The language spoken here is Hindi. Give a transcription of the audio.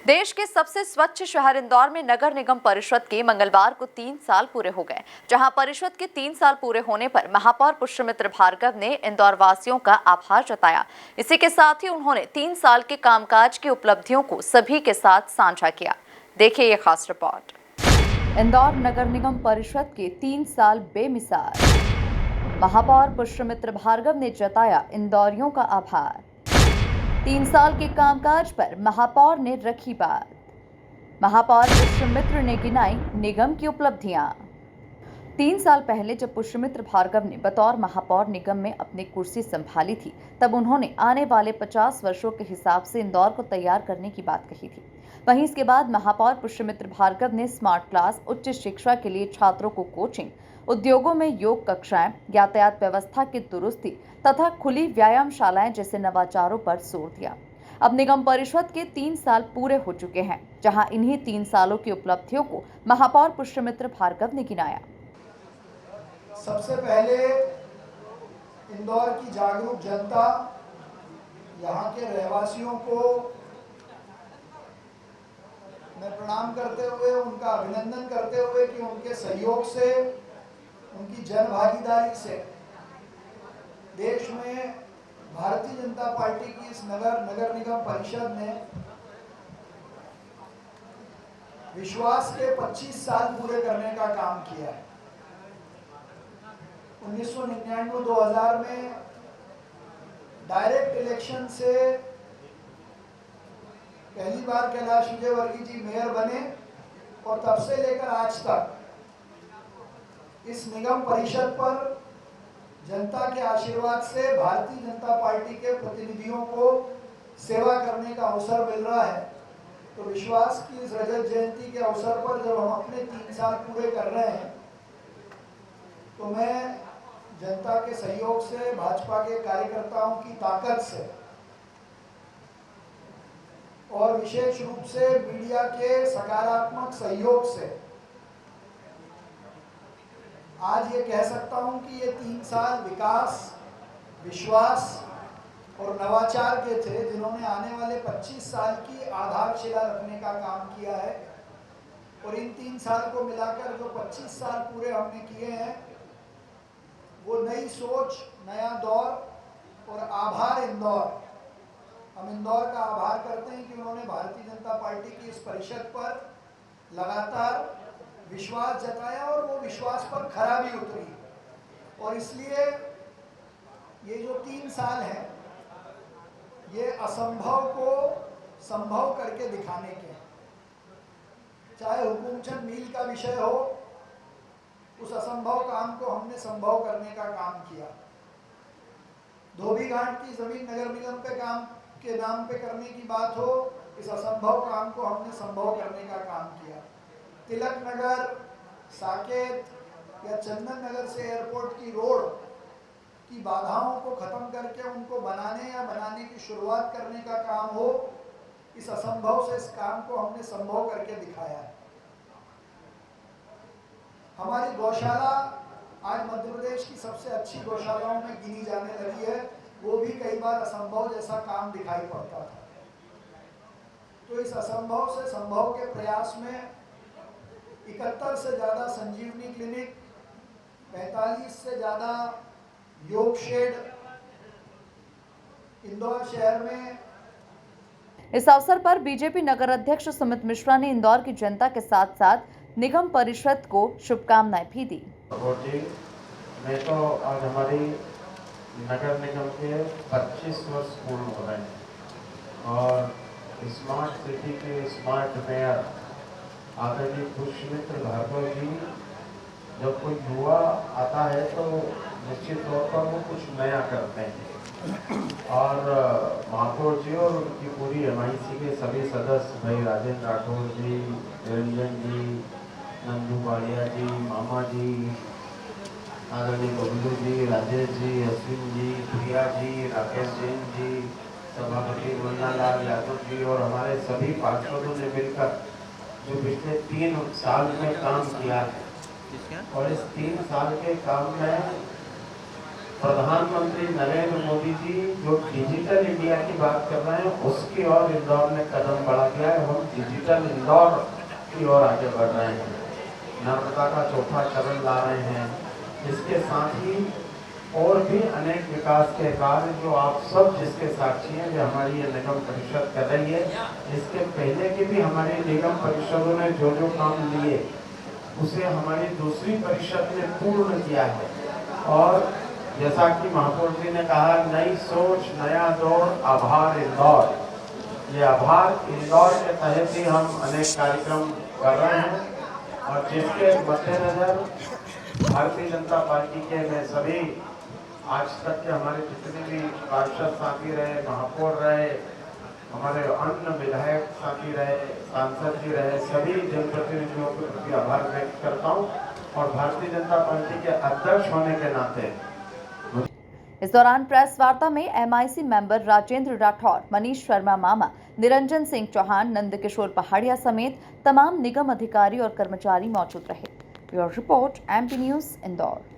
देश के सबसे स्वच्छ शहर इंदौर में नगर निगम परिषद के मंगलवार को 3 साल पूरे हो गए। जहां परिषद के 3 साल पूरे होने पर महापौर पुष्यमित्र भार्गव ने इंदौर वासियों का आभार जताया। इसी के साथ ही उन्होंने 3 साल के कामकाज की उपलब्धियों को सभी के साथ साझा किया। देखिए ये खास रिपोर्ट। इंदौर नगर निगम परिषद के 3 साल बेमिसाल। महापौर पुष्यमित्र भार्गव ने जताया इंदौरियों का आभार। 3 साल के कामकाज पर महापौर ने रखी बात। महापौर पुष्यमित्र ने गिनाई निगम की उपलब्धियां। 3 साल पहले जब पुष्यमित्र भार्गव ने बतौर महापौर निगम में अपनी कुर्सी संभाली थी, तब उन्होंने आने वाले 50 वर्षों के हिसाब से इंदौर को तैयार करने की बात कही थी। वहीं इसके बाद महापौर पुष्यमित्र भार्गव ने स्मार्ट क्लास, उच्च शिक्षा के लिए छात्रों को कोचिंग, उद्योगों में योग कक्षाएं, यातायात व्यवस्था की दुरुस्ती तथा खुली व्यायामशालाएं जैसे नवाचारों पर जोर दिया। अब निगम परिषद के 3 साल पूरे हो चुके हैं, जहां इन्हीं 3 सालों की उपलब्धियों को महापौर पुष्यमित्र भार्गव ने गिनाया। सबसे पहले इंदौर की जागरूक जनता, यहाँ के रहवासियों को मैं प्रणाम करते हुए, उनका अभिनंदन करते हुए कि उनके सहयोग से, उनकी जन भागीदारी से देश में भारतीय जनता पार्टी की इस नगर निगम परिषद ने विश्वास के 25 साल पूरे करने का काम किया है। 1999-2000 में डायरेक्ट इलेक्शन से पहली बार कैलाश विजयवर्गीय जी मेयर बने और तब से लेकर आज तक इस निगम परिषद पर जनता के आशीर्वाद से भारतीय जनता पार्टी के प्रतिनिधियों को सेवा करने का अवसर मिल रहा है। तो विश्वास की इस रजत जयंती के अवसर पर जब हम अपने 3 साल पूरे कर रहे हैं, तो मैं जनता के सहयोग से, भाजपा के कार्यकर्ताओं की ताकत से और विशेष रूप से मीडिया के सकारात्मक सहयोग से आज ये कह सकता हूं कि ये 3 साल विकास, विश्वास और नवाचार के थे, जिन्होंने आने वाले 25 साल की आधारशिला रखने का काम किया है। और इन 3 साल को मिलाकर जो 25 साल पूरे हमने किए हैं, वो नई सोच, नया दौर और आभार इंदौर। हम इंदौर का आभार करते हैं कि उन्होंने भारतीय जनता पार्टी की इस परिषद पर लगातार विश्वास जताया और वो विश्वास पर खरा भी उतरी। और इसलिए ये जो 3 साल हैं, ये असंभव को संभव करके दिखाने के हैं। चाहे हुकुमचंद मील का विषय हो, उस असंभव काम को हमने संभव करने का काम किया। धोबी घाट की जमीन नगर निगम पे काम के नाम पे करने की बात हो, इस असंभव काम को हमने संभव करने का काम किया। तिलक नगर, साकेत या चंदन नगर से एयरपोर्ट की रोड की बाधाओं को खत्म करके उनको बनाने या बनाने की शुरुआत करने का काम हो, इस असंभव से इस काम को हमने संभव करके दिखाया है। हमारी गौशाला आज मध्य प्रदेश की सबसे अच्छी गौशालाओं में गिनी जाने लगी है। वो भी कई बार असंभव जैसा काम दिखाई पड़ता था। तो इस असंभव से संभव के प्रयास में 71 से ज़्यादा संजीवनी क्लिनिक, 45 से ज़्यादा योग शेड इंदौर शहर में। इस अवसर पर बीजेपी नगर अध्यक्ष सुमित मिश्रा ने इंदौर की जनता के साथ साथ निगम परिषद को शुभकामनाएं भी दी। मैं तो आज हमारी नगर निगम के 25 वर्ष पूर्ण हो रहे हैं और स्मार्ट सिटी के स्मार्ट मेयर आदरणीय पुष्यमित्र भार्गव जी, जब कोई युवा आता है तो निश्चित तौर पर वो कुछ नया करते हैं। और महापौर जी और उनकी पूरी MIC के सभी सदस्य, भाई राजेंद्र राठौर जी, निरंजन जी, नंदू बाड़िया जी, मामा जी, आदरणीय बबलू जी, राजेश जी, अश्विन जी, प्रिया जी, राकेश जैन जी, सभापति मुन्नालाल यादव जी और हमारे सभी पार्षदों ने मिलकर जो पिछले 3 साल में काम किया है, और इस 3 साल के काम में प्रधानमंत्री नरेंद्र मोदी जी जो डिजिटल इंडिया की बात कर रहे हैं उसकी ओर इंदौर ने कदम बढ़ा दिया है। हम डिजिटल इंदौर की ओर आगे बढ़ रहे हैं, नर्मदा का चौथा चरण ला रहे हैं। इसके साथ ही और भी अनेक विकास के कार्य जो आप सब जिसके साक्षी हैं, जो हमारी ये निगम परिषद कर रही है। इसके पहले के भी हमारी निगम परिषदों ने जो जो काम लिए उसे हमारी दूसरी परिषद ने पूर्ण किया है। और जैसा कि महापौर जी ने कहा, नई सोच नया दौर आभार इंदौर। ये आभार इंदौर के तहत ही हम अनेक कार्यक्रम कर रहे हैं और जिसके मद्देनजर भारतीय जनता पार्टी के मैं सभी आज तक के हमारे जितने भी पार्षद साथी रहे, महापौर रहे, हमारे अन्य विधायक साथी रहे, सांसद जी रहे, सभी जनप्रतिनिधियों के प्रति आभार व्यक्त करता हूँ और भारतीय जनता पार्टी के अध्यक्ष होने के नाते इस दौरान प्रेस वार्ता में MIC मेंबर राजेंद्र राठौर, मनीष शर्मा मामा, निरंजन सिंह चौहान, नंदकिशोर पहाड़िया समेत तमाम निगम अधिकारी और कर्मचारी मौजूद रहे। Bureau report MP news Indore.